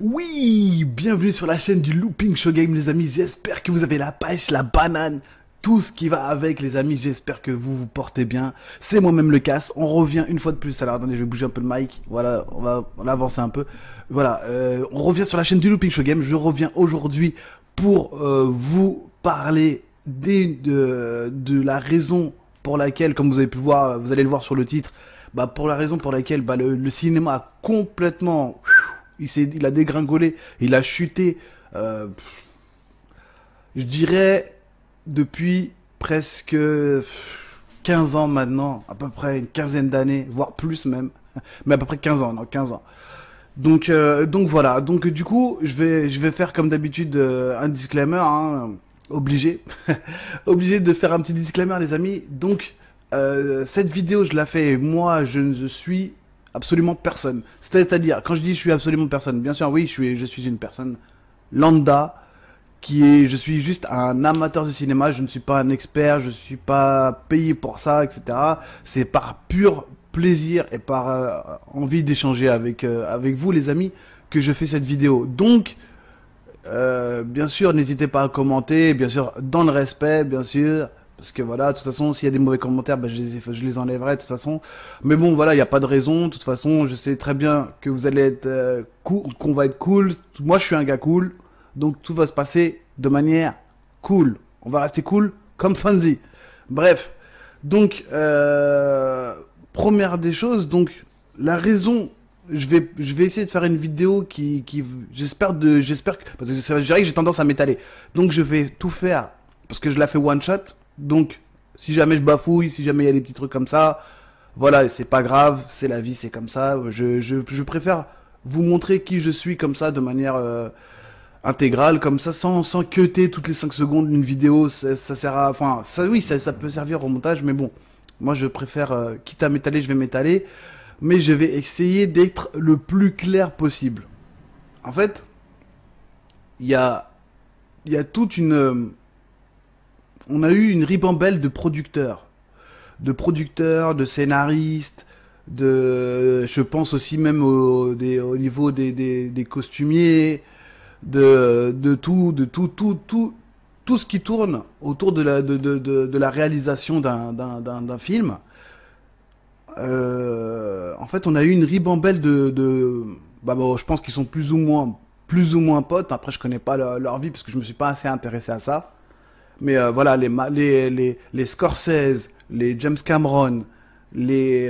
Oui, bienvenue sur la chaîne du Looping Show Game les amis, j'espère que vous avez la pêche, la banane, tout ce qui va avec les amis, j'espère que vous vous portez bien, c'est moi-même le casse, on revient une fois de plus, alors attendez je vais bouger un peu le mic, voilà, on va avancer un peu, voilà, on revient sur la chaîne du Looping Show Game, je reviens aujourd'hui pour vous parler de la raison pour laquelle, comme vous avez pu voir, vous allez le voir sur le titre, pour la raison pour laquelle le cinéma a complètement... Il a dégringolé, il a chuté, je dirais, depuis presque 15 ans maintenant, à peu près une quinzaine d'années, voire plus même, mais à peu près 15 ans, non, 15 ans. Donc voilà, donc du coup, je vais faire comme d'habitude un disclaimer, hein, obligé, obligé de faire un petit disclaimer les amis. Donc, cette vidéo, je la fais, moi, je ne suis... absolument personne. C'est-à-dire, quand je dis je suis absolument personne, bien sûr, oui, je suis une personne lambda, je suis juste un amateur de cinéma, je ne suis pas un expert, je ne suis pas payé pour ça, etc. C'est par pur plaisir et par envie d'échanger avec vous, les amis, que je fais cette vidéo. Donc, bien sûr, n'hésitez pas à commenter, bien sûr, dans le respect, bien sûr. Parce que voilà, de toute façon, s'il y a des mauvais commentaires, je les enlèverai de toute façon. Mais bon, voilà, il n'y a pas de raison. De toute façon, je sais très bien que vous allez être cool, qu'on va être cool. Moi, je suis un gars cool. Donc, tout va se passer de manière cool. On va rester cool comme Fonzie. Bref. Donc, première des choses, donc, la raison... Je vais essayer de faire une vidéo j'espère parce que je dirais que j'ai tendance à m'étaler. Donc, je vais tout faire, parce que je la fais one shot. Donc, si jamais je bafouille, si jamais il y a des petits trucs comme ça, voilà, c'est pas grave, c'est la vie, c'est comme ça. Je préfère vous montrer qui je suis comme ça, de manière intégrale, comme ça, sans cutter toutes les 5 secondes d'une vidéo. Ça sert à... Enfin, ça, oui, ça peut servir au montage, mais bon, moi je préfère, quitte à m'étaler, je vais m'étaler, mais je vais essayer d'être le plus clair possible. En fait, il y a toute une... on a eu une ribambelle de producteurs, de scénaristes, je pense aussi même au niveau des costumiers, tout ce qui tourne autour de la réalisation d'un film. En fait, on a eu une ribambelle bon, je pense qu'ils sont plus ou moins potes. Après, je connais pas leur vie parce que je me suis pas assez intéressé à ça. Mais voilà, les Scorsese, les James Cameron, les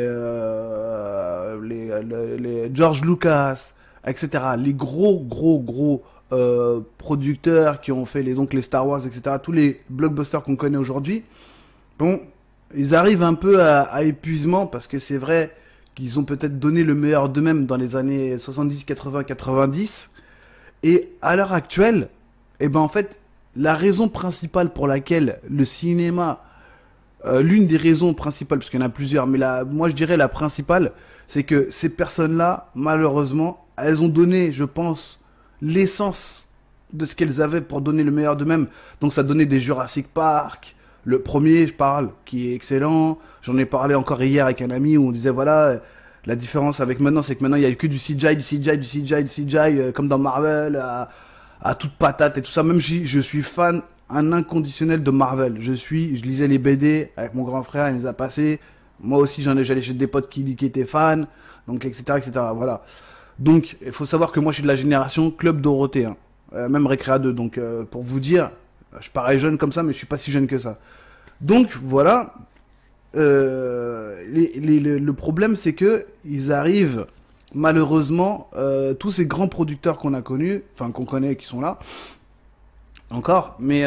George Lucas, etc. Les gros producteurs qui ont fait donc les Star Wars, etc. Tous les blockbusters qu'on connaît aujourd'hui. Bon, ils arrivent un peu à épuisement parce que c'est vrai qu'ils ont peut-être donné le meilleur d'eux-mêmes dans les années 70, 80, 90. Et à l'heure actuelle, eh ben en fait, la raison principale pour laquelle le cinéma, l'une des raisons principales, parce qu'il y en a plusieurs, mais moi je dirais la principale, c'est que ces personnes-là, malheureusement, elles ont donné, je pense, l'essence de ce qu'elles avaient pour donner le meilleur d'eux-mêmes. Donc ça a donné des Jurassic Park, le premier, je parle, qui est excellent. J'en ai parlé encore hier avec un ami où on disait, voilà, la différence avec maintenant, c'est que maintenant il n'y a que du CGI, comme dans Marvel, à toute patate et tout ça. Même si je suis fan, un inconditionnel de Marvel. Je lisais les BD avec mon grand frère, il les a passés. Moi aussi, j'allais chez des potes qui étaient fans, donc etc., etc. Voilà. Donc, il faut savoir que moi, je suis de la génération Club Dorothée, hein. Même Récréa 2. Donc, pour vous dire, je parais jeune comme ça, mais je suis pas si jeune que ça. Donc, voilà. Le problème, c'est que ils arrivent... Malheureusement, tous ces grands producteurs qu'on a connus, enfin qu'on connaît, qui sont là, encore, mais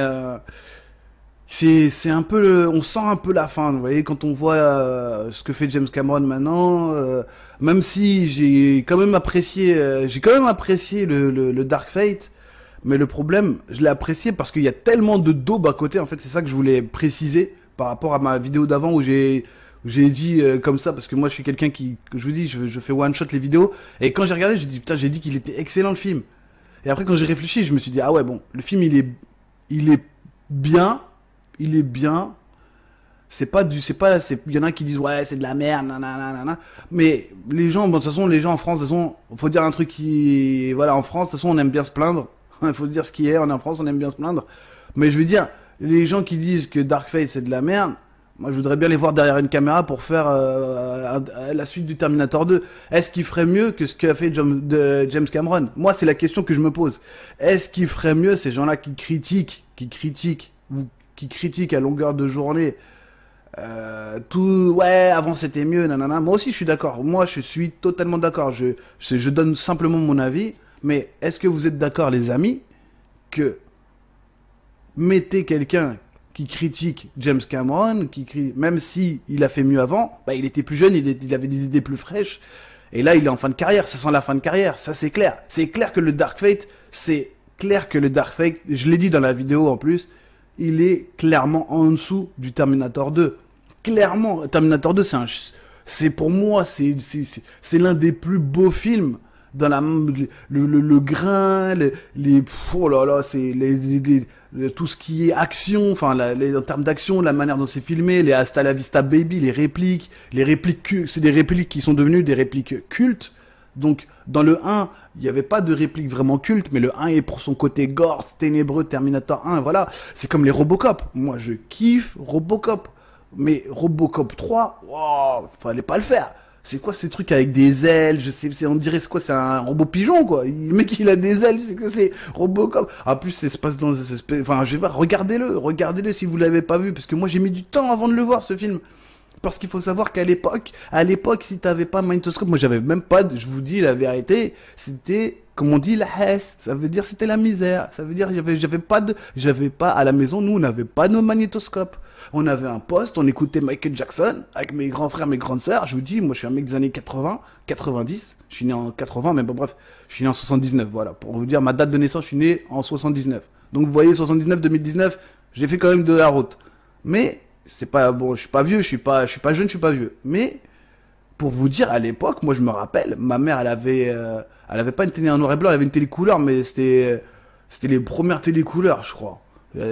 c'est un peu, on sent un peu la fin, vous voyez, quand on voit ce que fait James Cameron maintenant, même si j'ai quand même apprécié le Dark Fate, mais le problème, je l'ai apprécié parce qu'il y a tellement de daubes à côté, en fait, c'est ça que je voulais préciser par rapport à ma vidéo d'avant où j'ai dit comme ça, parce que moi je suis quelqu'un que je vous dis, je fais one shot les vidéos, et quand j'ai regardé, j'ai dit putain, j'ai dit qu'il était excellent le film. Et après quand j'ai réfléchi, je me suis dit ah ouais bon, le film il est bien, il y en a qui disent ouais c'est de la merde, nanana. Mais les gens, bon de toute façon les gens en France, de toute façon, faut dire un truc qui, voilà en France, de toute façon on aime bien se plaindre. Il faut dire ce qui est, on est en France, on aime bien se plaindre. Mais je veux dire, les gens qui disent que Dark Fate c'est de la merde, moi je voudrais bien les voir derrière une caméra pour faire la suite du Terminator 2. Est-ce qu'il ferait mieux que ce qu'a fait James Cameron? Moi c'est la question que je me pose. Est-ce qu'il ferait mieux ces gens-là qui critiquent à longueur de journée tout, ouais, avant c'était mieux, nanana. Moi aussi je suis d'accord. Moi je suis totalement d'accord. Je donne simplement mon avis. Mais est-ce que vous êtes d'accord, les amis, que mettez quelqu'un qui critique James Cameron, même si il a fait mieux avant, bah, il était plus jeune, il avait des idées plus fraîches. Et là, il est en fin de carrière. Ça sent la fin de carrière. Ça, c'est clair. C'est clair que le Dark Fate, je l'ai dit dans la vidéo en plus, il est clairement en dessous du Terminator 2. Clairement, Terminator 2, c'est pour moi, c'est l'un des plus beaux films dans le grain, oh là là, c'est tout ce qui est action, enfin, en termes d'action, la manière dont c'est filmé, les Hasta la Vista Baby, les répliques, c'est des répliques qui sont devenues des répliques cultes. Donc, dans le 1, il n'y avait pas de réplique vraiment culte, mais le 1 est pour son côté gore, ténébreux, Terminator 1, voilà. C'est comme les Robocop. Moi, je kiffe Robocop. Mais Robocop 3, wow, fallait pas le faire. C'est quoi ces trucs avec des ailes? On dirait c'est quoi? C'est un robot pigeon, quoi. Le mec, il a des ailes, c'est Robocop. En plus, ça se passe dans, enfin, je sais pas, regardez-le si vous l'avez pas vu, parce que moi, j'ai mis du temps avant de le voir, ce film. Parce qu'il faut savoir qu'à l'époque, si t'avais pas Magnétoscope, moi j'avais même pas, je vous dis la vérité, c'était, comme on dit, la hesse. Ça veut dire c'était la misère. Ça veut dire j'avais pas à la maison, nous on n'avait pas nos magnétoscopes. On avait un poste, on écoutait Michael Jackson avec mes grands frères, mes grandes sœurs. Je vous dis, moi je suis un mec des années 80, 90. Je suis né en 80, mais bon bref, je suis né en 79, voilà. Pour vous dire ma date de naissance, je suis né en 79. Donc vous voyez, 79, 2019, j'ai fait quand même de la route. Mais c'est pas bon, je suis pas vieux, je suis pas jeune, je suis pas vieux. Mais pour vous dire, à l'époque, moi je me rappelle, ma mère elle avait pas une télé en noir et blanc, elle avait une télé couleur, mais c'était les premières télé couleurs, je crois.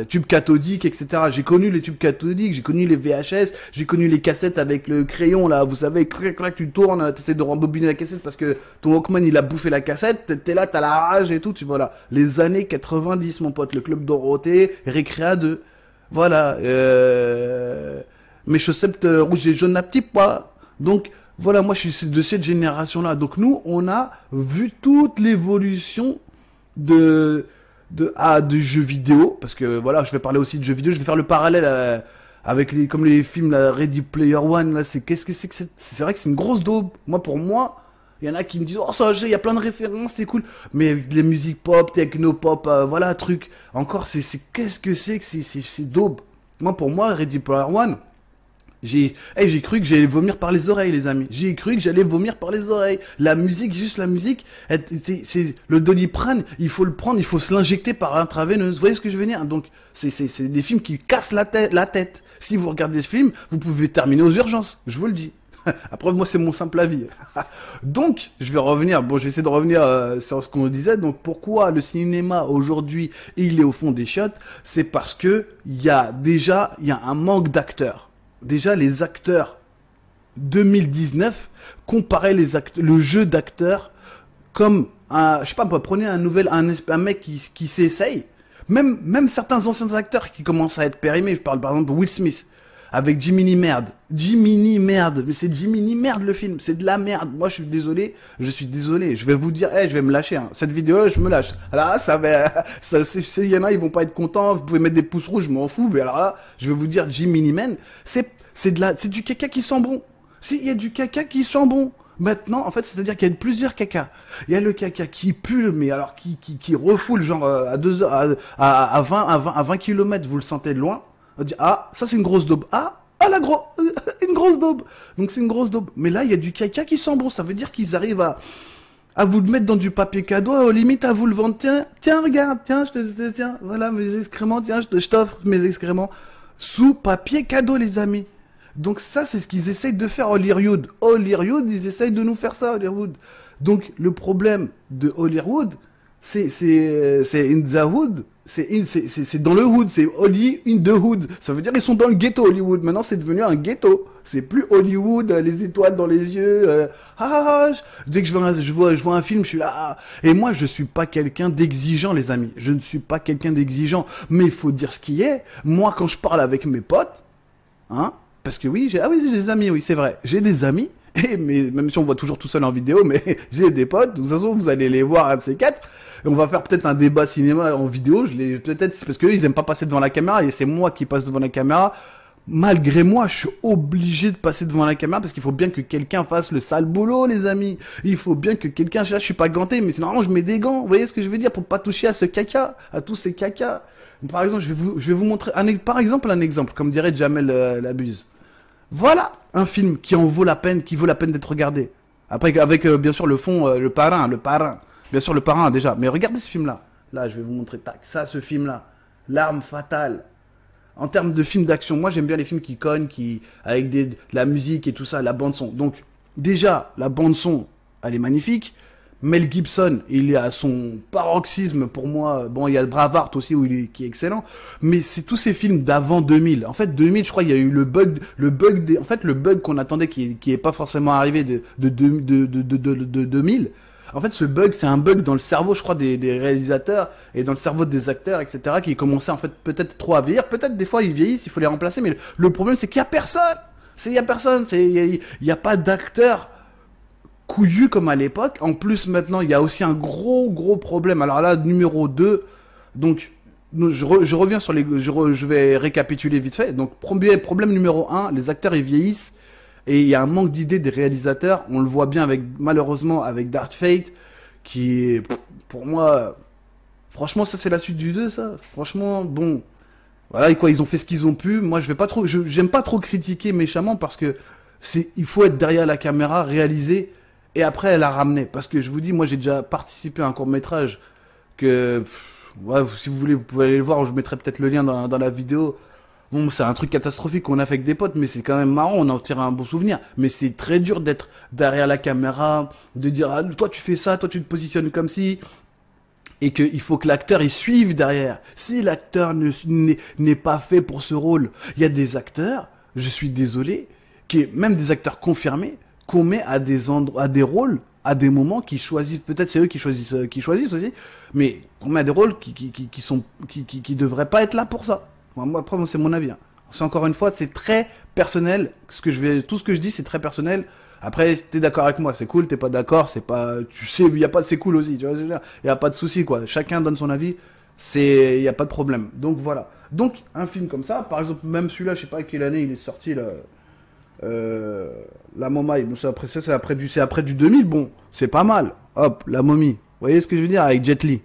Tubes cathodiques, etc. J'ai connu les tubes cathodiques, j'ai connu les VHS, j'ai connu les cassettes avec le crayon là, vous savez, clac, clac, tu tournes, t'essaies de rembobiner la cassette parce que ton Walkman il a bouffé la cassette, t'es là, t'as la rage et tout, tu vois là. Les années 90, mon pote, le Club Dorothée, Récréa 2. Voilà, mes chaussettes rouges et jaunes à petits pois. Donc, voilà, moi je suis de cette génération-là. Donc nous, on a vu toute l'évolution de jeux vidéo. Parce que voilà, je vais parler aussi de jeux vidéo. Je vais faire le parallèle avec comme les films la Ready Player One. Là, qu'est-ce que c'est vrai que c'est une grosse daube. Pour moi, il y en a qui me disent, oh, ça, il y a plein de références, c'est cool. Mais les musiques pop, techno pop, voilà, truc. Encore, qu'est-ce que c'est daube. Pour moi, Ready Player One, j'ai cru que j'allais vomir par les oreilles, les amis. J'ai cru que j'allais vomir par les oreilles. La musique, juste la musique, c'est le Doliprane, il faut le prendre, il faut se l'injecter par intraveineuse. Vous voyez ce que je veux dire? Donc, c'est des films qui cassent la tête. Si vous regardez ce film, vous pouvez terminer aux urgences. Je vous le dis. Après, moi, c'est mon simple avis. Donc, je vais essayer de revenir sur ce qu'on disait. Donc, pourquoi le cinéma, aujourd'hui, il est au fond des chiottes? C'est parce que il y a un manque d'acteurs. Déjà, les acteurs 2019 comparaient le jeu d'acteurs comme je sais pas, prenez un mec qui s'essaye. Même certains anciens acteurs qui commencent à être périmés. Je parle par exemple de Will Smith. Avec Jiminy Merde. Jiminy Merde. Mais c'est Jiminy Merde le film. C'est de la merde. Moi, je suis désolé. Je vais vous dire, je vais me lâcher. Hein. Cette vidéo, je me lâche. Alors là, il y en a, ils vont pas être contents. Vous pouvez mettre des pouces rouges, je m'en fous. Mais alors là, je vais vous dire, Jiminy Merde, c'est du caca qui sent bon. Il y a du caca qui sent bon. Maintenant, en fait, c'est-à-dire qu'il y a plusieurs cacas. Il y a le caca qui pue, mais alors qui refoule, genre à 2 heures, à 20 km, vous le sentez de loin. On dit, ah, ça c'est une grosse daube. Une grosse daube. Donc c'est une grosse daube. Mais là, il y a du caca qui sent bon. Ça veut dire qu'ils arrivent à vous le mettre dans du papier cadeau, aux limites à vous le vendre. Tiens, regarde, tiens, tiens, voilà mes excréments, tiens, je t'offre mes excréments. Sous papier cadeau, les amis. Donc ça, c'est ce qu'ils essayent de faire Hollywood. Hollywood, ils essayent de nous faire ça, Hollywood. Donc le problème de Hollywood, c'est In the Hood, c'est dans le hood, c'est Holly in the hood. Ça veut dire ils sont dans le ghetto Hollywood. Maintenant c'est devenu un ghetto. C'est plus Hollywood, les étoiles dans les yeux. Dès que je vois un film, je suis là. Et moi je suis pas quelqu'un d'exigeant les amis. Je ne suis pas quelqu'un d'exigeant. Mais il faut dire ce qui est. Moi quand je parle avec mes potes, hein, parce que oui, j'ai des amis, oui c'est vrai. J'ai des amis. Mais même si on voit toujours tout seul en vidéo, mais j'ai des potes. De toute façon vous allez les voir un de ces quatre. Et on va faire peut-être un débat cinéma en vidéo, peut-être c'est parce qu'eux ils aiment pas passer devant la caméra et c'est moi qui passe devant la caméra. Malgré moi, je suis obligé de passer devant la caméra parce qu'il faut bien que quelqu'un fasse le sale boulot, les amis. Il faut bien que quelqu'un, là je suis pas ganté, mais c'est normalement je mets des gants. Vous voyez ce que je veux dire pour pas toucher à ce caca, à tous ces cacas. Par exemple, je vais vous montrer un exemple, comme dirait Jamel Labuse. Voilà un film qui en vaut la peine, qui vaut la peine d'être regardé. Après avec bien sûr le fond, le parrain. Bien sûr, le parrain, déjà. Mais regardez ce film-là. Là, je vais vous montrer. Tac, ça, ce film-là. L'arme fatale. En termes de films d'action, moi, j'aime bien les films qui cognent, avec la musique et tout ça, la bande-son. Donc, déjà, la bande-son, elle est magnifique. Mel Gibson, il est à son paroxysme pour moi. Bon, il y a Braveheart aussi qui est excellent. Mais c'est tous ces films d'avant 2000. En fait, 2000, je crois, il y a eu le bug en fait, le bug qu'on attendait qui est pas forcément arrivé de 2000. En fait, ce bug, c'est un bug dans le cerveau, je crois, des réalisateurs et dans le cerveau des acteurs, etc., qui commençaient, en fait, peut-être trop à vieillir. Peut-être, des fois, ils vieillissent, il faut les remplacer, mais le problème, c'est qu'il y a personne. Il y a pas d'acteurs couillus comme à l'époque. En plus, maintenant, il y a aussi un gros problème. Alors là, numéro 2, donc, je reviens sur je vais récapituler vite fait. Donc, problème numéro 1, les acteurs, ils vieillissent. Et il y a un manque d'idées des réalisateurs. On le voit bien malheureusement avec Dark Fate, qui est, pour moi, franchement, ça c'est la suite du 2, ça. Franchement, bon, voilà, quoi, ils ont fait ce qu'ils ont pu. Moi, j'aime pas trop critiquer méchamment parce que il faut être derrière la caméra, réaliser, et après la ramener. Parce que je vous dis, moi, j'ai déjà participé à un court-métrage ouais, si vous voulez, vous pouvez aller le voir, je mettrai peut-être le lien dans la vidéo. Bon, c'est un truc catastrophique qu'on a fait avec des potes, mais c'est quand même marrant, on en tire un bon souvenir. Mais c'est très dur d'être derrière la caméra, de dire, ah, toi tu fais ça, toi tu te positionnes comme si, et qu'il faut que l'acteur il suive derrière. Si l'acteur n'est pas fait pour ce rôle, il y a des acteurs, je suis désolé, même des acteurs confirmés, qu'on met à des rôles, à des moments qui choisissent, peut-être c'est eux qui choisissent aussi, mais on met à des rôles qui devraient pas être là pour ça. Moi, après, c'est mon avis. Hein. C'est encore une fois, c'est très personnel. Tout ce que je dis, c'est très personnel. Après, t'es d'accord avec moi, c'est cool. T'es pas d'accord, c'est pas. Tu sais, il y a pas. C'est cool aussi. Tu vois ce que je veux dire. Il y a pas de souci, quoi. Chacun donne son avis. Il y a pas de problème. Donc voilà. Donc un film comme ça, par exemple, même celui-là, je sais pas quelle année il est sorti là. La Momaille. Bon, c'est après du 2000. Bon, c'est pas mal. Hop, la momie. Vous voyez ce que je veux dire avec Jet Li.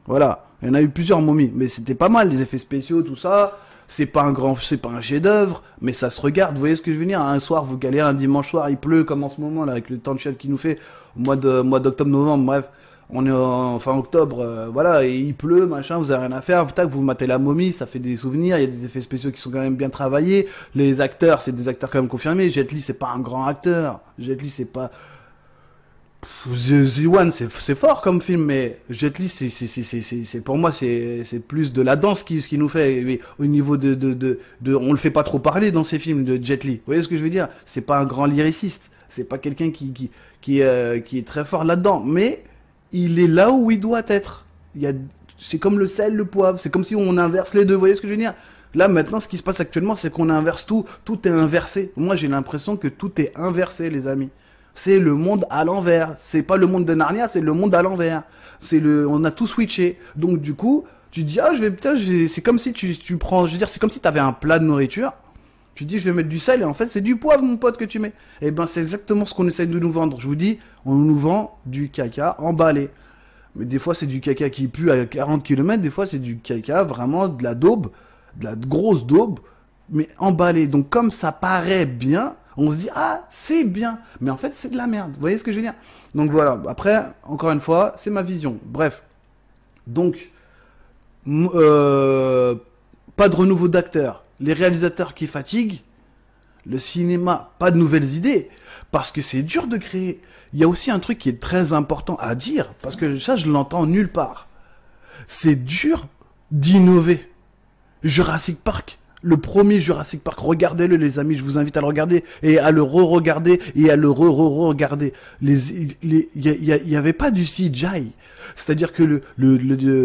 Voilà. Il y en a eu plusieurs momies, mais c'était pas mal, les effets spéciaux, tout ça. C'est pas un chef-d'œuvre, mais ça se regarde. Vous voyez ce que je veux dire? Un soir, vous galérez, un dimanche soir, il pleut comme en ce moment, là, avec le temps de chial qu'il nous fait, au mois d'octobre, novembre, bref. On est fin octobre, voilà, et il pleut, machin, vous avez rien à faire, vous matez la momie, ça fait des souvenirs, il y a des effets spéciaux qui sont quand même bien travaillés. Les acteurs, c'est des acteurs quand même confirmés. Jet Li, c'est pas un grand acteur. Jet Li, c'est pas. The One, c'est fort comme film, mais Jet Li, pour moi, c'est plus de la danse ce qui nous fait. Mais au niveau on le fait pas trop parler dans ces films de Jet Li. Vous voyez ce que je veux dire? C'est pas un grand lyriciste. C'est pas quelqu'un qui est très fort là-dedans. Mais il est là où il doit être. C'est comme le sel, le poivre. C'est comme si on inverse les deux. Vous voyez ce que je veux dire? Là, maintenant, ce qui se passe actuellement, c'est qu'on inverse tout. Tout est inversé. Moi, j'ai l'impression que tout est inversé, les amis. C'est le monde à l'envers. C'est pas le monde de Narnia, c'est le monde à l'envers. On a tout switché. Donc, du coup, tu dis, c'est comme si tu prends, je veux dire, c'est comme si t'avais un plat de nourriture. Tu dis, je vais mettre du sel, et en fait, c'est du poivre, mon pote, que tu mets. Et ben, c'est exactement ce qu'on essaye de nous vendre. Je vous dis, on nous vend du caca emballé. Mais des fois, c'est du caca qui pue à 40 km, des fois, c'est du caca, vraiment, de la daube, de la grosse daube, mais emballé. Donc, comme ça paraît bien, on se dit, ah, c'est bien. Mais en fait, c'est de la merde. Vous voyez ce que je veux dire? Donc voilà. Après, encore une fois, c'est ma vision. Bref. Donc, pas de renouveau d'acteurs. Les réalisateurs qui fatiguent. Le cinéma, pas de nouvelles idées. Parce que c'est dur de créer. Il y a aussi un truc qui est très important à dire. Parce que ça, je l'entends nulle part. C'est dur d'innover. Jurassic Park, le premier Jurassic Park, regardez-le les amis, je vous invite à le regarder et à le re-regarder et à le re-re-regarder. Il y avait pas du CGI. C'est-à-dire que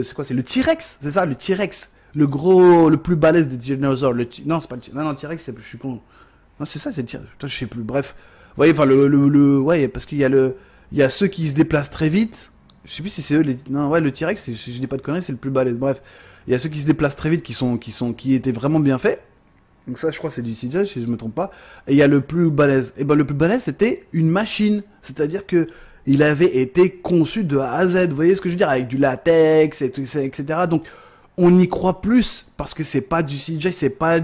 c'est quoi, c'est le T-Rex, c'est ça, le T-Rex, le gros, le plus balèze des dinosaures. Non, c'est pas non, le T-Rex, je suis con. Non, c'est ça, c'est le T-Rex. Putain, je sais plus. Bref, vous voyez, enfin ouais, parce qu'il y a il y a ceux qui se déplacent très vite. Je sais plus si c'est eux les. Non, ouais, le T-Rex, si je dis pas de conneries, c'est le plus balèze. Bref. Il y a ceux qui se déplacent très vite, qui étaient vraiment bien faits. Donc ça, je crois, c'est du CGI, si je me trompe pas. Et il y a le plus balèze. Et ben, le plus balèze, c'était une machine. C'est-à-dire que il avait été conçu de A à Z. Vous voyez ce que je veux dire? Avec du latex, et tout, etc. Donc, on y croit plus. Parce que c'est pas du CGI, c'est pas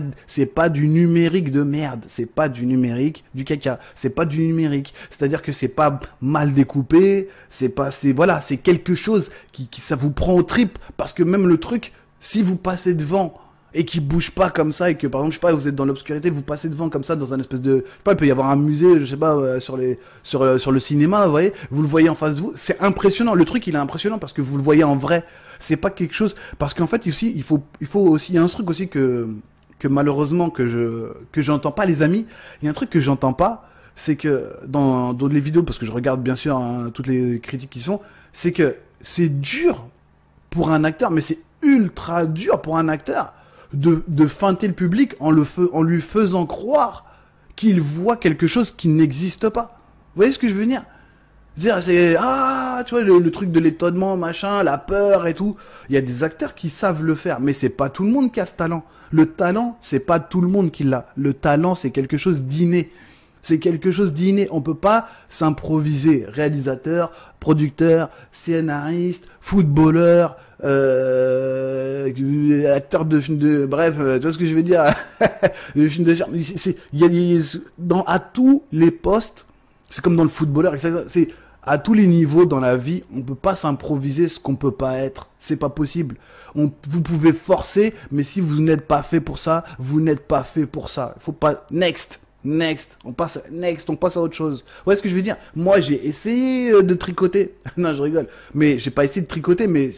du numérique de merde. C'est pas du numérique, du caca. C'est pas du numérique. C'est-à-dire que c'est pas mal découpé. Voilà, c'est quelque chose qui, ça vous prend aux tripes. Parce que même le truc, si vous passez devant et qu'il bouge pas comme ça et que par exemple je sais pas vous êtes dans l'obscurité, vous passez devant comme ça dans un espèce de, je sais pas, il peut y avoir un musée, je sais pas, sur le cinéma, vous voyez, vous le voyez en face de vous, c'est impressionnant. Le truc il est impressionnant parce que vous le voyez en vrai. C'est pas quelque chose parce qu'en fait ici il faut aussi, il y a un truc aussi que malheureusement que j'entends pas les amis. Il y a un truc que j'entends pas, c'est que dans les vidéos, parce que je regarde bien sûr hein, toutes les critiques qui sont, c'est que c'est dur pour un acteur, mais c'est ultra dur pour un acteur de feinter le public en lui faisant croire qu'il voit quelque chose qui n'existe pas. Vous voyez ce que je veux dire? C'est, tu vois, le truc de l'étonnement, machin, la peur et tout. Il y a des acteurs qui savent le faire, mais c'est pas tout le monde qui a ce talent. Le talent, c'est pas tout le monde qui l'a. Le talent, c'est quelque chose d'inné. C'est quelque chose d'inné. On peut pas s'improviser. Réalisateur, producteur, scénariste, footballeur, acteur de film de, bref, tu vois ce que je veux dire, le film de charme. À tous les postes, c'est comme dans le footballeur, c'est à tous les niveaux dans la vie, on peut pas s'improviser ce qu'on peut pas être. C'est pas possible. Vous pouvez forcer, mais si vous n'êtes pas fait pour ça, vous n'êtes pas fait pour ça. Faut pas, next, on passe à autre chose. Vous voyez ce que je veux dire? Moi, j'ai essayé de tricoter. Non, je rigole. Mais j'ai pas essayé de tricoter, mais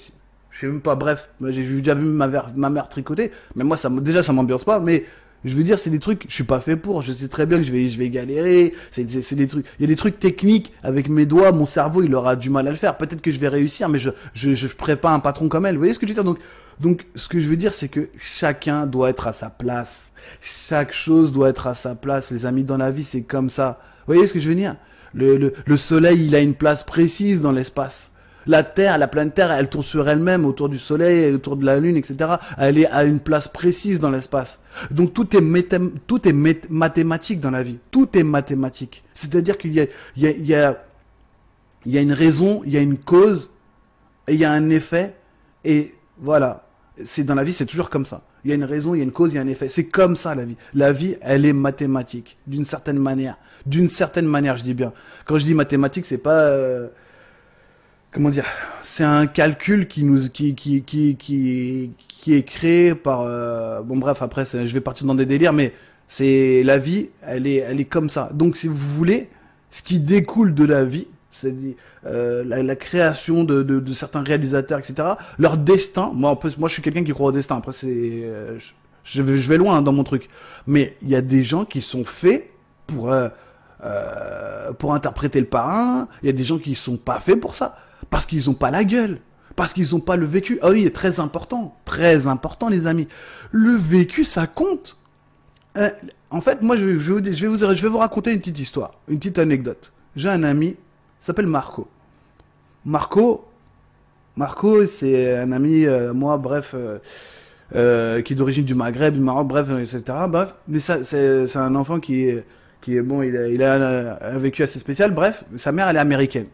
je sais même pas, bref, j'ai déjà vu ma mère tricoter, mais moi, déjà, ça m'ambiance pas, mais je veux dire, c'est des trucs, je suis pas fait pour, je sais très bien que je vais galérer, c'est des trucs, il y a des trucs techniques avec mes doigts, mon cerveau, il aura du mal à le faire, peut-être que je vais réussir, mais je ferai pas un patron comme elle, vous voyez ce que je veux dire? Donc, ce que je veux dire, c'est que chacun doit être à sa place, chaque chose doit être à sa place, les amis, dans la vie, c'est comme ça, vous voyez ce que je veux dire? Le soleil, il a une place précise dans l'espace. La Terre, la planète Terre, elle tourne sur elle-même autour du Soleil, autour de la Lune, etc. Elle est à une place précise dans l'espace. Donc tout est mathématique dans la vie. Tout est mathématique. C'est-à-dire qu'il y a une raison, il y a une cause, et il y a un effet, et voilà. C'est dans la vie, c'est toujours comme ça. Il y a une raison, il y a une cause, il y a un effet. C'est comme ça la vie. La vie, elle est mathématique, d'une certaine manière. D'une certaine manière, je dis bien. Quand je dis mathématique, c'est pas comment dire, c'est un calcul qui est créé par bon bref, après je vais partir dans des délires, mais c'est la vie, elle est comme ça. Donc si vous voulez, ce qui découle de la vie, c'est la création de certains réalisateurs, etc. Leur destin, moi je suis quelqu'un qui croit au destin. Après je vais loin hein, dans mon truc, mais il y a des gens qui sont faits pour interpréter le parrain. Il y a des gens qui sont pas faits pour ça. Parce qu'ils n'ont pas la gueule. Parce qu'ils n'ont pas le vécu. Ah oui, très important. Très important, les amis. Le vécu, ça compte. En fait, moi, je vais vous raconter une petite histoire. Une petite anecdote. J'ai un ami, il s'appelle Marco. Marco, c'est un ami, moi, bref, qui est d'origine du Maghreb, du Maroc, bref, etc. Bref, mais ça, c'est un enfant qui est bon, il a un vécu assez spécial. Bref, sa mère, elle est américaine.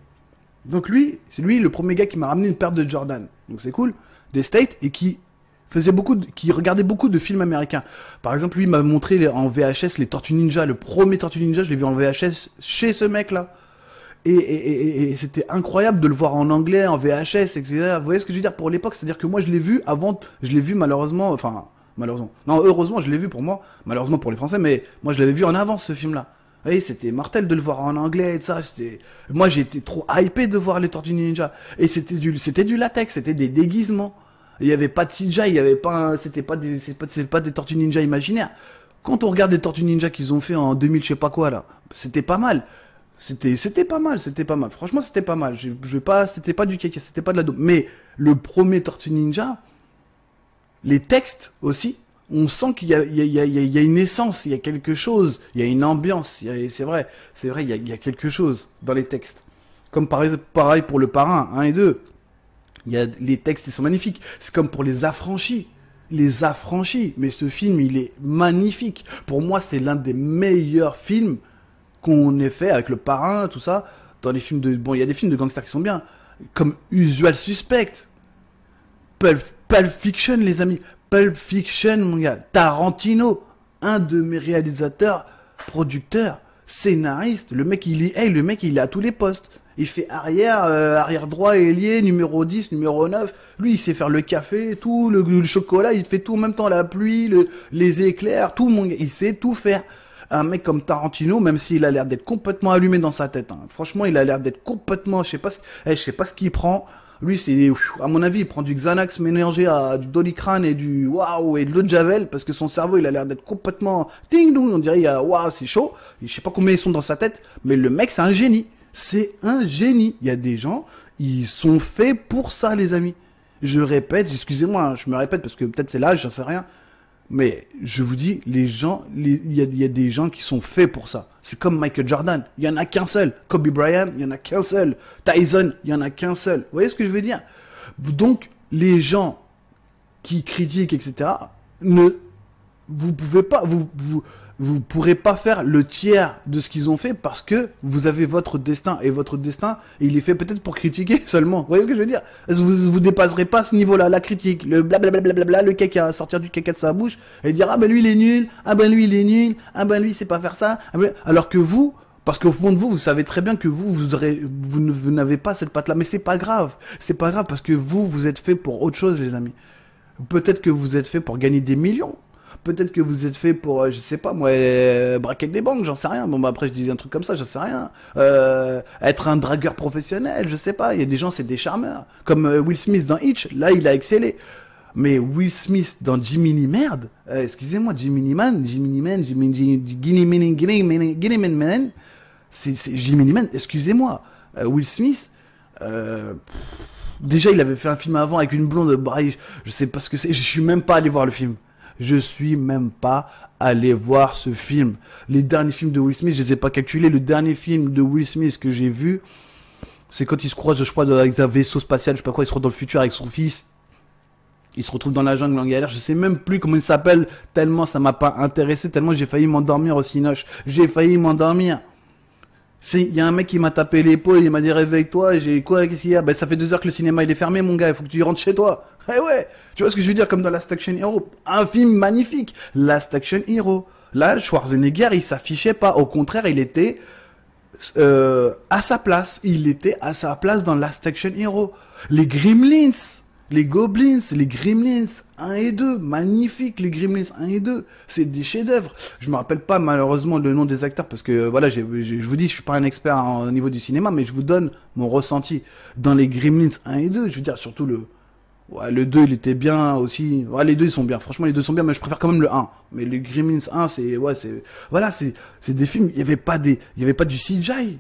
Donc c'est lui le premier gars qui m'a ramené une paire de Jordan. Donc c'est cool, des States, et qui regardait beaucoup de films américains. Par exemple, lui il m'a montré en VHS les Tortues Ninja, le premier Tortue Ninja, je l'ai vu en VHS chez ce mec-là. Et c'était incroyable de le voir en anglais, en VHS, etc. Vous voyez ce que je veux dire pour l'époque? C'est-à-dire que moi je l'ai vu malheureusement, non, heureusement je l'ai vu pour moi, malheureusement pour les Français, mais moi je l'avais vu en avance ce film-là. Vous voyez, c'était mortel de le voir en anglais et tout ça. Moi, j'étais trop hypé de voir les Tortues Ninja. Et c'était du latex, c'était des déguisements. Il y avait pas de CGI, il y avait pas, c'est pas des Tortues Ninja imaginaires. Quand on regarde les Tortues Ninja qu'ils ont fait en 2000, je sais pas quoi là, c'était pas mal. C'était pas mal, c'était pas mal. Franchement, c'était pas mal. Je vais pas, c'était pas du caca, c'était pas de la dope. Mais le premier Tortue Ninja, les textes aussi, on sent qu'il y a, il y a une essence, il y a quelque chose, il y a une ambiance. C'est vrai, il y a quelque chose dans les textes. Comme pareil pour le parrain 1 et 2. Les textes, ils sont magnifiques. C'est comme pour les affranchis. Les affranchis. Mais ce film, il est magnifique. Pour moi, c'est l'un des meilleurs films qu'on ait fait avec le parrain, tout ça. Dans les films de... Bon, il y a des films de gangsters qui sont bien. Comme Usual Suspect. Pulp Fiction, les amis. Pulp Fiction, mon gars. Tarantino. Un de mes réalisateurs, producteurs, scénaristes. Le mec, il est à tous les postes. Il fait arrière droit, ailier, numéro 10, numéro 9. Lui, il sait faire le café, tout, le chocolat, il fait tout en même temps, la pluie, les éclairs, tout, mon gars. Il sait tout faire. Un mec comme Tarantino, même s'il a l'air d'être complètement allumé dans sa tête, hein. Franchement, il a l'air d'être complètement, je sais pas ce qu'il prend. Lui, à mon avis, il prend du Xanax mélangé à du Doliprane et du waouh et de l'eau de Javel, parce que son cerveau, il a l'air d'être complètement ding dong. On dirait, waouh, c'est chaud. Je sais pas combien ils sont dans sa tête, mais le mec, c'est un génie. C'est un génie. Il y a des gens, ils sont faits pour ça, les amis. Je répète, excusez-moi, hein, je me répète parce que peut-être c'est l'âge, j'en sais rien. Mais je vous dis, il y a des gens qui sont faits pour ça. C'est comme Michael Jordan, il y en a qu'un seul. Kobe Bryant, il y en a qu'un seul. Tyson, il y en a qu'un seul. Vous voyez ce que je veux dire? Donc, les gens qui critiquent, etc., vous pouvez pas, vous pourrez pas faire le tiers de ce qu'ils ont fait parce que vous avez votre destin. Et votre destin, il est fait peut-être pour critiquer seulement. Vous voyez ce que je veux dire? Vous dépasserez pas ce niveau-là, la critique, le blablabla, le caca, sortir du caca de sa bouche et dire ah ben lui il est nul, ah ben lui il est nul, ah ben lui c'est pas faire ça. Ah ben... Alors que vous, parce qu'au fond de vous, vous savez très bien que vous n'avez pas cette patte-là. Mais c'est pas grave. C'est pas grave parce que vous êtes fait pour autre chose, les amis. Peut-être que vous êtes fait pour gagner des millions. Peut-être que vous êtes fait pour, je sais pas moi, braquer des banques, j'en sais rien. Bon bah après je disais un truc comme ça, j'en sais rien. Être un dragueur professionnel, je sais pas. Il y a des gens, c'est des charmeurs. Comme Will Smith dans Hitch, là il a excellé. Mais Will Smith dans Jiminy Merde, excusez-moi, Jiminy Man, c'est Jiminy Man, excusez-moi. Will Smith, déjà il avait fait un film avant avec une blonde, je sais pas ce que c'est, je suis même pas allé voir le film. Je suis même pas allé voir ce film. Les derniers films de Will Smith, je les ai pas calculés. Le dernier film de Will Smith que j'ai vu, c'est quand il se croise, je crois, avec un vaisseau spatial, je sais pas quoi, il se retrouve dans le futur avec son fils. Il se retrouve dans la jungle en galère. Je sais même plus comment il s'appelle, tellement ça m'a pas intéressé, tellement j'ai failli m'endormir au cinoche. J'ai failli m'endormir. Il y a un mec qui m'a tapé l'épaule, il m'a dit réveille-toi, j'ai quoi, qu'est-ce qu'il y a? Ben ça fait 2 heures que le cinéma il est fermé mon gars, il faut que tu rentres chez toi. Eh ouais, tu vois ce que je veux dire, comme dans Last Action Hero, un film magnifique, Last Action Hero. Là, Schwarzenegger, il s'affichait pas, au contraire, il était à sa place, dans Last Action Hero. Les Gremlins, les Goblins, les Gremlins 1 et 2, magnifique les Gremlins 1 et 2, c'est des chefs-d'œuvre. Je me rappelle pas malheureusement le nom des acteurs parce que voilà, je vous dis, je suis pas un expert au niveau du cinéma, mais je vous donne mon ressenti dans les Gremlins 1 et 2. Je veux dire, surtout le 2, il était bien aussi. Ouais, les deux ils sont bien. Franchement, les deux sont bien, mais je préfère quand même le 1. Mais les Gremlins 1, c'est des films. Il y avait pas du CGI.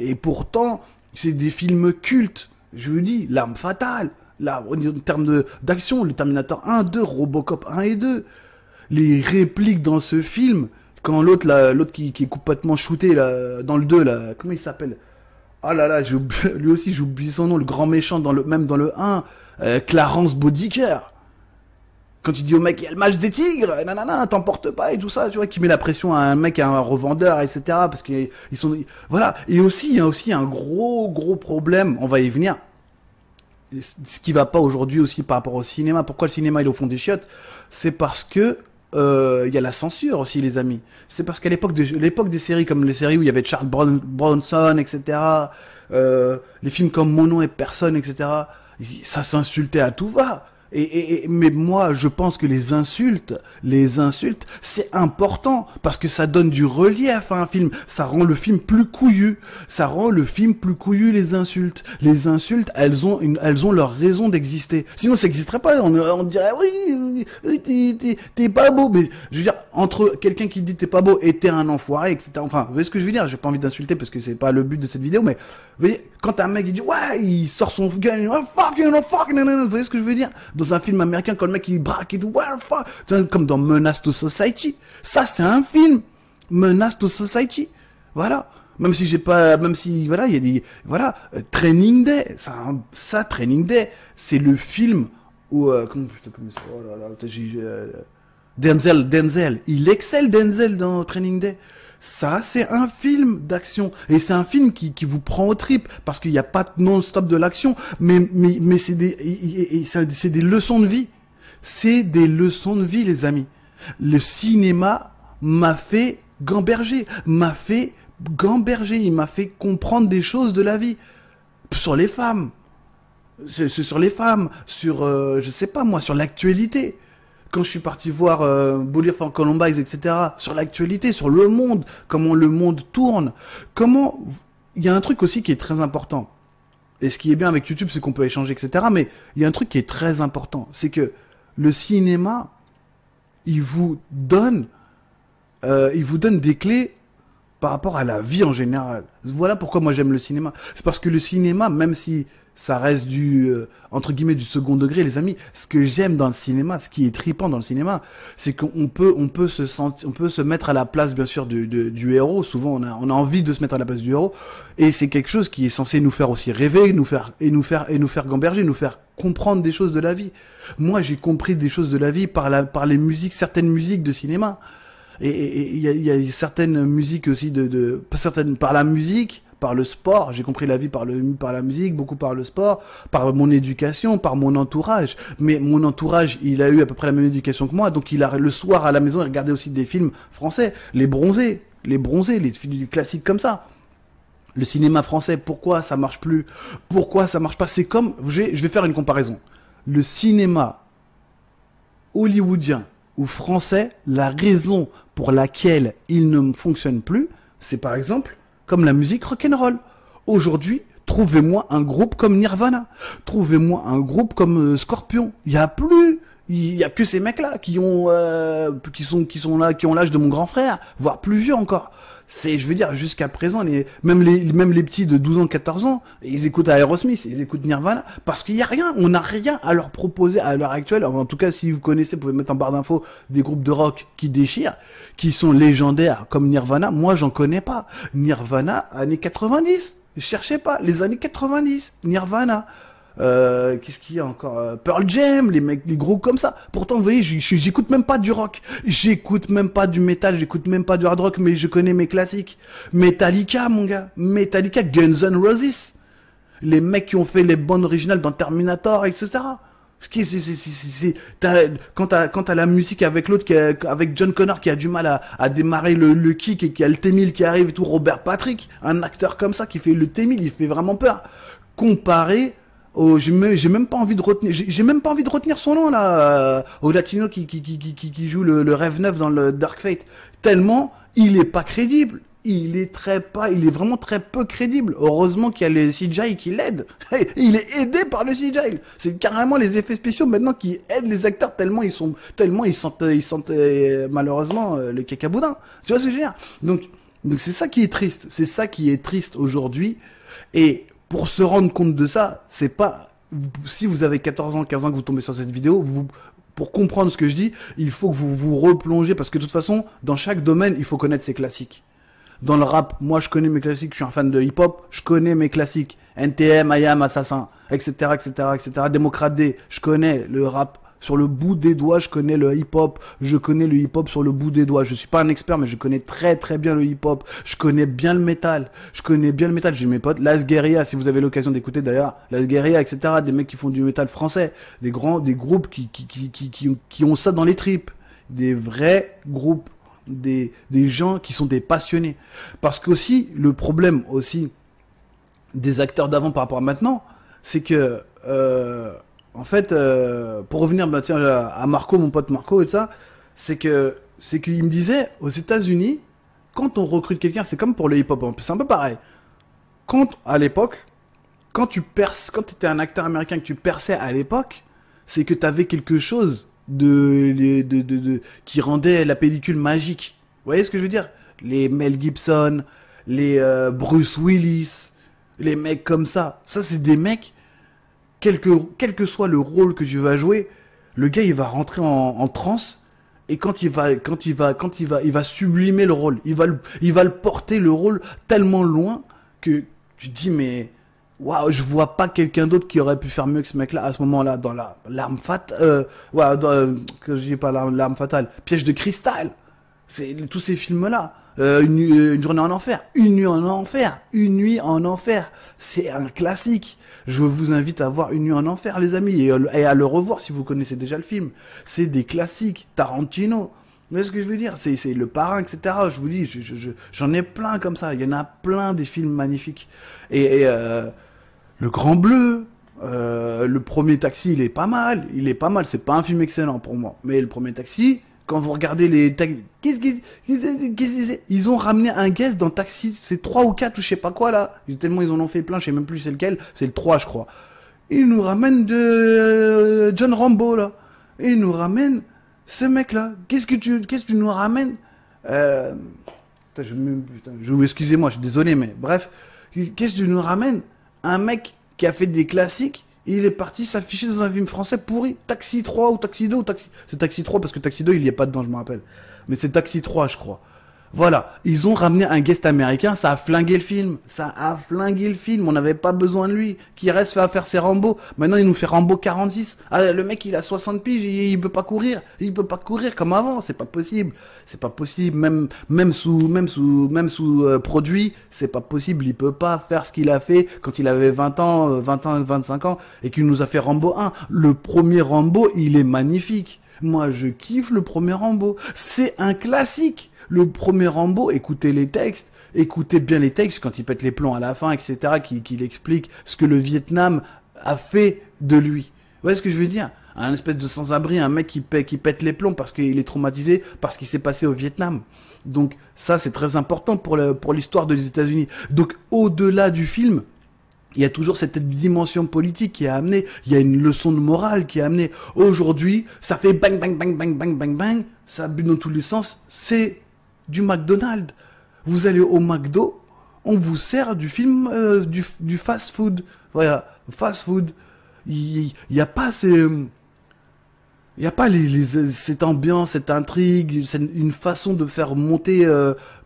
Et pourtant, c'est des films cultes. Je vous dis, L'Arme Fatale. Là, en termes d'action, le Terminator 1, 2, Robocop 1 et 2. Les répliques dans ce film, quand l'autre qui est complètement shooté là, dans le 2, là, comment il s'appelle? Ah là là, lui aussi j'oublie son nom, le grand méchant même dans le 1, Clarence Bodicker. Quand il dit au mec, il y a le match des tigres, nanana, t'emporte pas et tout ça, tu vois, qui met la pression à un mec, à un revendeur, etc. Parce qu'ils sont, voilà. Et aussi, il y a aussi un gros problème, on va y venir. Ce qui va pas aujourd'hui aussi par rapport au cinéma. Pourquoi le cinéma il est au fond des chiottes? C'est parce que il y a la censure aussi, les amis. C'est parce qu'à l'époque des séries comme les séries où il y avait Charles Bronson, etc. Les films comme Mon nom et personne, etc. Ça s'insultait à tout va. Mais moi, je pense que les insultes, c'est important parce que ça donne du relief à un film. Ça rend le film plus couillu. Ça rend le film plus couillu, les insultes. Les insultes, elles ont leur raison d'exister. Sinon, ça n'existerait pas. On dirait, oui, t'es pas beau. Mais, je veux dire, entre quelqu'un qui dit t'es pas beau et t'es un enfoiré, etc. Enfin, vous voyez ce que je veux dire? J'ai pas envie d'insulter parce que c'est pas le but de cette vidéo, mais, vous voyez, quand un mec, il dit, ouais, il sort son gun, oh, fuck, vous voyez ce que je veux dire? Dans un film américain, quand le mec il braque et tout, what the fuck, comme dans Menace to Society. Ça, c'est un film. Menace to Society. Voilà. Même si voilà, il y a des, voilà, Training Day. Ça, Training Day, c'est le film où, oh là là, Denzel. Il excelle, Denzel, dans Training Day. Ça, c'est un film d'action. Et c'est un film qui vous prend aux tripes. Parce qu'il n'y a pas de non-stop de l'action. Mais c'est des leçons de vie. C'est des leçons de vie, les amis. Le cinéma m'a fait gamberger. Il m'a fait comprendre des choses de la vie. Sur les femmes. Sur les femmes. Sur, je sais pas moi, sur l'actualité. Quand je suis parti voir Bullet for Columbine, etc., sur l'actualité, sur le monde, comment le monde tourne, comment... Il y a un truc aussi qui est très important. Et ce qui est bien avec YouTube, c'est qu'on peut échanger, etc. Mais il y a un truc qui est très important. C'est que le cinéma, il vous donne des clés par rapport à la vie en général. Voilà pourquoi moi j'aime le cinéma. C'est parce que le cinéma, même si ça reste entre guillemets, du second degré, les amis. Ce que j'aime dans le cinéma, ce qui est trippant dans le cinéma, c'est qu'on peut se mettre à la place, bien sûr, du héros. Souvent, on a envie de se mettre à la place du héros. Et c'est quelque chose qui est censé nous faire aussi rêver, nous faire gamberger, nous faire comprendre des choses de la vie. Moi, j'ai compris des choses de la vie par les musiques, certaines musiques de cinéma. Et il y a certaines musiques aussi par la musique, par le sport. J'ai compris la vie par la musique, beaucoup par le sport, par mon éducation, par mon entourage. Mais mon entourage, il a eu à peu près la même éducation que moi, donc le soir à la maison, il regardait aussi des films français, les bronzés, les films classiques comme ça. Le cinéma français, pourquoi ça marche plus? Pourquoi ça marche pas? C'est comme, je vais faire une comparaison. Le cinéma hollywoodien ou français, la raison pour laquelle il ne fonctionne plus, c'est par exemple comme la musique rock'n'roll. Aujourd'hui, trouvez-moi un groupe comme Nirvana. Trouvez-moi un groupe comme Scorpion. Il y a que ces mecs-là qui sont là, qui ont l'âge de mon grand frère, voire plus vieux encore. Je veux dire, jusqu'à présent, même les petits de 12 ans, 14 ans, ils écoutent Aerosmith, ils écoutent Nirvana, parce qu'il y a rien, on n'a rien à leur proposer à l'heure actuelle. En tout cas, si vous connaissez, vous pouvez mettre en barre d'infos des groupes de rock qui déchirent, qui sont légendaires, comme Nirvana. Moi, j'en connais pas. Nirvana, années 90. Cherchez pas, les années 90. Nirvana. Qu'est-ce qu'il y a encore? Pearl Jam, les mecs, les groupes comme ça. Pourtant, vous voyez, j'écoute même pas du rock, j'écoute même pas du metal, j'écoute même pas du hard rock, mais je connais mes classiques. Metallica, mon gars, Metallica, Guns N' Roses, les mecs qui ont fait les bandes originales dans Terminator, etc. Quand t'as la musique avec l'autre, avec John Connor qui a du mal à démarrer le kick et qui a le T-1000 qui arrive et tout, Robert Patrick, un acteur comme ça qui fait le T-1000, il fait vraiment peur. Comparé j'ai même pas envie de retenir son nom là, au latino qui joue le Rêve Neuf dans le Dark Fate. Tellement il est pas crédible. Il est vraiment très peu crédible. Heureusement qu'il y a le CGI qui l'aide. Il est aidé par le CGI. C'est carrément les effets spéciaux maintenant qui aident les acteurs tellement ils sentent malheureusement le cacaboudin. Tu vois ce que je veux dire? Donc c'est ça qui est triste. C'est ça qui est triste aujourd'hui. Et pour se rendre compte de ça, c'est pas... Si vous avez 14 ans, 15 ans que vous tombez sur cette vidéo, pour comprendre ce que je dis, il faut que vous vous replongez, parce que de toute façon, dans chaque domaine, il faut connaître ses classiques. Dans le rap, moi je connais mes classiques, je suis un fan de hip-hop, je connais mes classiques. NTM, IAM, Assassin, etc., etc., etc. Démocrate D, je connais le rap. Sur le bout des doigts, je connais le hip-hop. Je connais le hip-hop sur le bout des doigts. Je suis pas un expert, mais je connais très très bien le hip-hop. Je connais bien le métal. J'ai mes potes. Las Guerilla, si vous avez l'occasion d'écouter d'ailleurs. Las Guerilla, etc. Des mecs qui font du métal français. Des groupes qui ont ça dans les tripes. Des vrais groupes. Des gens qui sont des passionnés. Parce qu'aussi, le problème aussi des acteurs d'avant par rapport à maintenant, c'est que, En fait, pour revenir bah, tiens, à Marco, mon pote Marco et ça, c'est qu'il me disait, aux États-Unis, quand on recrute quelqu'un, c'est comme pour le hip-hop, c'est un peu pareil. Quand, à l'époque, quand tu perces, quand tu étais un acteur américain que tu perçais à l'époque, c'est que tu avais quelque chose qui rendait la pellicule magique. Vous voyez ce que je veux dire? Les Mel Gibson, les Bruce Willis, les mecs comme ça c'est des mecs, quel que soit le rôle que je vais jouer, le gars il va rentrer en transe et il va sublimer le rôle. Il va le porter le rôle tellement loin que tu te dis mais waouh, je vois pas quelqu'un d'autre qui aurait pu faire mieux que ce mec-là à ce moment-là dans l'arme fatale, ouais, que je dis pas l'arme fatale, piège de cristal. C'est tous ces films-là. Une journée en enfer, une nuit en enfer, une nuit en enfer. C'est un classique. Je vous invite à voir Une nuit en enfer, les amis, et à le revoir si vous connaissez déjà le film. C'est des classiques. Tarantino. Vous voyez ce que je veux dire? C'est Le Parrain, etc. Je vous dis, j'en ai plein comme ça. Il y en a plein des films magnifiques. Le Grand Bleu, le premier Taxi, il est pas mal. Il est pas mal. C'est pas un film excellent pour moi. Mais le premier Taxi, quand vous regardez les ils ont ramené un guest dans Taxi, c'est 3 ou 4 ou je sais pas quoi là. Tellement ils en ont fait plein, je sais même plus c'est lequel, c'est le 3 je crois. Ils nous ramènent de John Rambo là. Et ils nous ramènent ce mec là. Qu'est-ce que tu nous ramènes putain, excusez-moi, je suis désolé mais bref, qu'est-ce que tu nous ramènes? Un mec qui a fait des classiques. Il est parti s'afficher dans un film français pourri. Taxi 3 ou Taxi 2 ou Taxi... C'est Taxi 3 parce que Taxi 2 il y est pas dedans je me rappelle. Mais c'est Taxi 3 je crois. Voilà, ils ont ramené un guest américain, ça a flingué le film. Ça a flingué le film, on n'avait pas besoin de lui. Qui reste à faire ses Rambo. Maintenant il nous fait Rambo 46. Ah, le mec il a 60 piges, il peut pas courir. Il peut pas courir comme avant, c'est pas possible. C'est pas possible, même sous produit, c'est pas possible. Il peut pas faire ce qu'il a fait quand il avait 20 ans, 25 ans, et qu'il nous a fait Rambo 1. Le premier Rambo, il est magnifique. Moi je kiffe le premier Rambo. C'est un classique. Le premier Rambo, écoutez les textes, écoutez bien les textes quand il pète les plombs à la fin, etc., qu'il explique ce que le Vietnam a fait de lui. Vous voyez ce que je veux dire? Un espèce de sans-abri, un mec qui pète les plombs parce qu'il est traumatisé par ce qui s'est passé au Vietnam. Donc ça, c'est très important pour l'histoire des États-Unis. Donc au-delà du film, il y a toujours cette dimension politique qui est amenée, il y a une leçon de morale qui est amenée. Aujourd'hui, ça fait bang, bang, bang, bang, bang, bang, bang, ça bute dans tous les sens, c'est du McDonald's. Vous allez au McDo, on vous sert du film, du fast-food. Voilà, fast-food. Il y a pas il y a pas cette ambiance, cette intrigue, une façon de faire monter,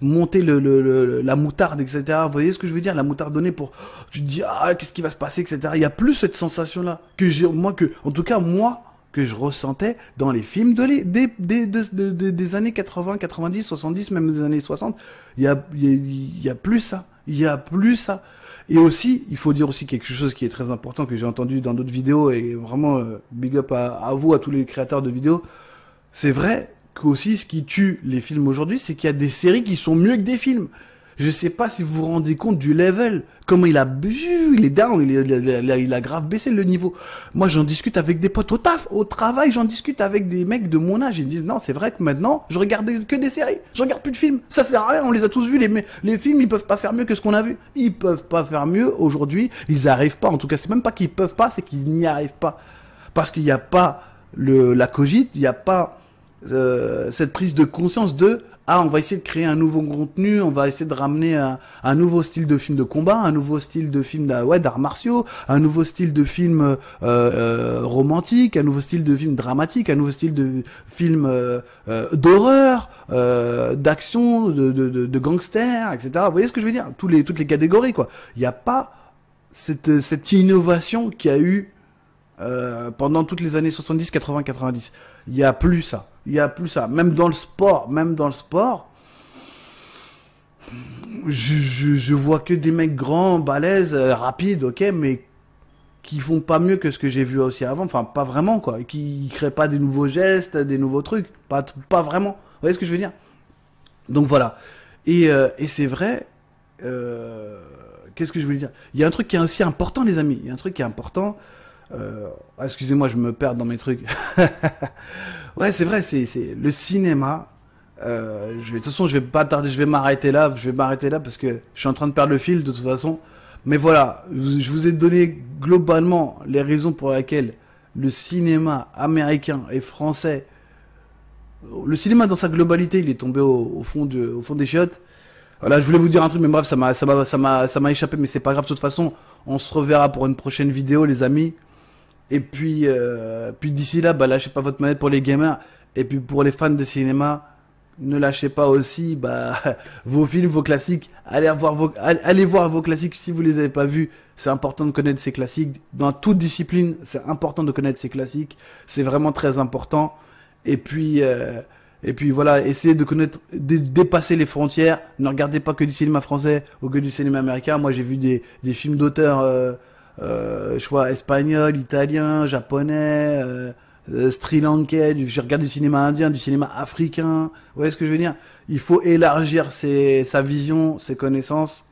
la moutarde, etc. Vous voyez ce que je veux dire? La moutarde donnée pour, tu te dis, ah, qu'est-ce qui va se passer, etc. Il y a plus cette sensation-là en tout cas, moi, que je ressentais dans les films des années 80, 90, 70, même des années 60. Il y a plus ça. Il y a plus ça. Et aussi, il faut dire aussi quelque chose qui est très important que j'ai entendu dans d'autres vidéos et vraiment big up à vous, à tous les créateurs de vidéos. C'est vrai qu'aussi ce qui tue les films aujourd'hui, c'est qu'il y a des séries qui sont mieux que des films. Je sais pas si vous vous rendez compte du level, comment il est down, il a grave baissé le niveau. Moi, j'en discute avec des potes au travail, j'en discute avec des mecs de mon âge, ils me disent non, c'est vrai que maintenant, je regarde que des séries, je regarde plus de films. Ça sert à rien, on les a tous vus, les films, ils peuvent pas faire mieux que ce qu'on a vu. Ils peuvent pas faire mieux aujourd'hui, ils arrivent pas. En tout cas, c'est même pas qu'ils peuvent pas, c'est qu'ils n'y arrivent pas. Parce qu'il n'y a pas la cogite, il n'y a pas cette prise de conscience on va essayer de créer un nouveau contenu, on va essayer de ramener un nouveau style de film de combat, un nouveau style de film d'arts martiaux, un nouveau style de film romantique, un nouveau style de film dramatique, un nouveau style de film d'horreur, d'action, de gangster, etc. Vous voyez ce que je veux dire? Toutes les catégories, quoi. Il n'y a pas cette innovation qu'il y a eu pendant toutes les années 70, 80, 90. Il n'y a plus ça. Il n'y a plus ça. Même dans le sport, je vois que des mecs grands, balèzes, rapides, ok, mais qui font pas mieux que ce que j'ai vu aussi avant. Enfin, pas vraiment, quoi. Et qui créent pas des nouveaux gestes, des nouveaux trucs. Pas vraiment. Vous voyez ce que je veux dire? Donc voilà. Et c'est vrai. Qu'est-ce que je voulais dire? Il y a un truc qui est aussi important, les amis. Il y a un truc qui est important. Excusez-moi, je me perds dans mes trucs. Ouais, c'est vrai, c'est le cinéma. De toute façon, je vais pas tarder, je vais m'arrêter là. Je vais m'arrêter là parce que je suis en train de perdre le fil de toute façon. Mais voilà, je vous ai donné globalement les raisons pour lesquelles le cinéma américain et français, le cinéma dans sa globalité, il est tombé au fond des chiottes. Voilà, je voulais vous dire un truc, mais bref, ça m'a échappé, mais c'est pas grave. De toute façon, on se reverra pour une prochaine vidéo, les amis. Et puis d'ici là, bah, lâchez pas votre manette pour les gamers. Et puis pour les fans de cinéma, ne lâchez pas aussi bah, vos films, vos classiques. Allez voir vos classiques si vous les avez pas vus. C'est important de connaître ces classiques. Dans toute discipline, c'est important de connaître ces classiques. C'est vraiment très important. Et puis voilà, essayez de connaître, de dépasser les frontières. Ne regardez pas que du cinéma français ou que du cinéma américain. Moi, j'ai vu des films d'auteurs, je vois, espagnol, italien, japonais, sri lankais. J'ai regardé du cinéma indien, du cinéma africain. Vous voyez ce que je veux dire? Il faut élargir sa vision, ses connaissances.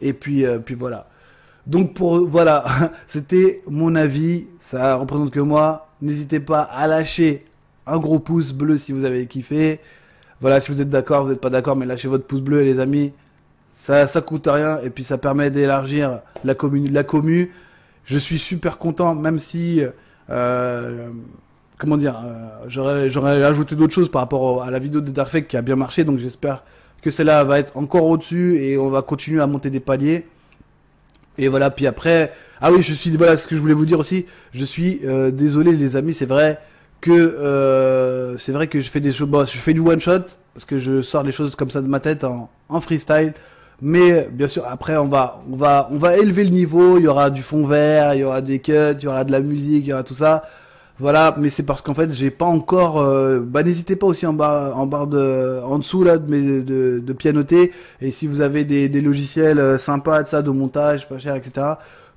Et puis voilà. Donc voilà, c'était mon avis. Ça représente que moi. N'hésitez pas à lâcher un gros pouce bleu si vous avez kiffé. Voilà, si vous êtes d'accord, vous n'êtes pas d'accord, mais lâchez votre pouce bleu, les amis. Ça coûte rien et puis ça permet d'élargir la commu. Je suis super content, même si, comment dire, j'aurais ajouté d'autres choses par rapport à la vidéo de Darkfake qui a bien marché. Donc j'espère que celle-là va être encore au-dessus et on va continuer à monter des paliers. Et voilà, puis après, ah oui, voilà ce que je voulais vous dire aussi. Je suis désolé, les amis, c'est vrai que je fais des choses, bon, je fais du one shot parce que je sors les choses comme ça de ma tête en freestyle. Mais bien sûr, après on va élever le niveau. Il y aura du fond vert, il y aura des cuts, il y aura de la musique, il y aura tout ça. Voilà, mais c'est parce qu'en fait j'ai pas encore. Bah n'hésitez pas aussi en dessous là de pianoter. Et si vous avez des logiciels sympas de ça, de montage, pas cher, etc.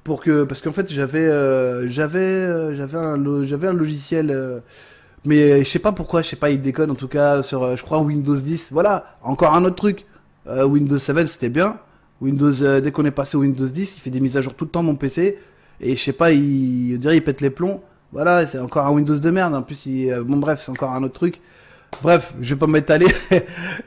Parce qu'en fait j'avais un logiciel. Mais je sais pas pourquoi, je sais pas, il déconne en tout cas sur, je crois, Windows 10. Voilà, encore un autre truc. Windows 7 c'était bien. Dès qu'on est passé au Windows 10, il fait des mises à jour tout le temps mon PC. Et je sais pas, on dirait il pète les plombs. Voilà, c'est encore un Windows de merde. En plus, bon bref, c'est encore un autre truc. Bref, je vais pas m'étaler.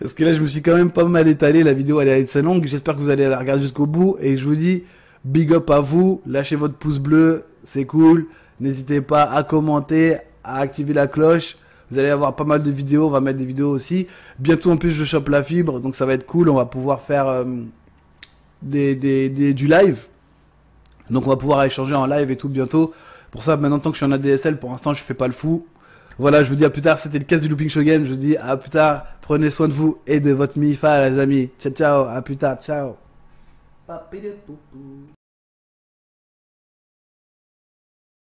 Parce que là, je me suis quand même pas mal étalé. La vidéo, elle est assez longue. J'espère que vous allez la regarder jusqu'au bout. Et je vous dis, big up à vous. Lâchez votre pouce bleu. C'est cool. N'hésitez pas à commenter, à activer la cloche. Vous allez avoir pas mal de vidéos. On va mettre des vidéos aussi. Bientôt, en plus, je chope la fibre. Donc, ça va être cool. On va pouvoir faire du live. Donc, on va pouvoir échanger en live et tout bientôt. Pour ça, maintenant, tant que je suis en ADSL, pour l'instant, je fais pas le fou. Voilà, je vous dis à plus tard. C'était le cast du Looping Show Game. Je vous dis à plus tard. Prenez soin de vous et de votre MIFA, les amis. Ciao, ciao. À plus tard. Ciao.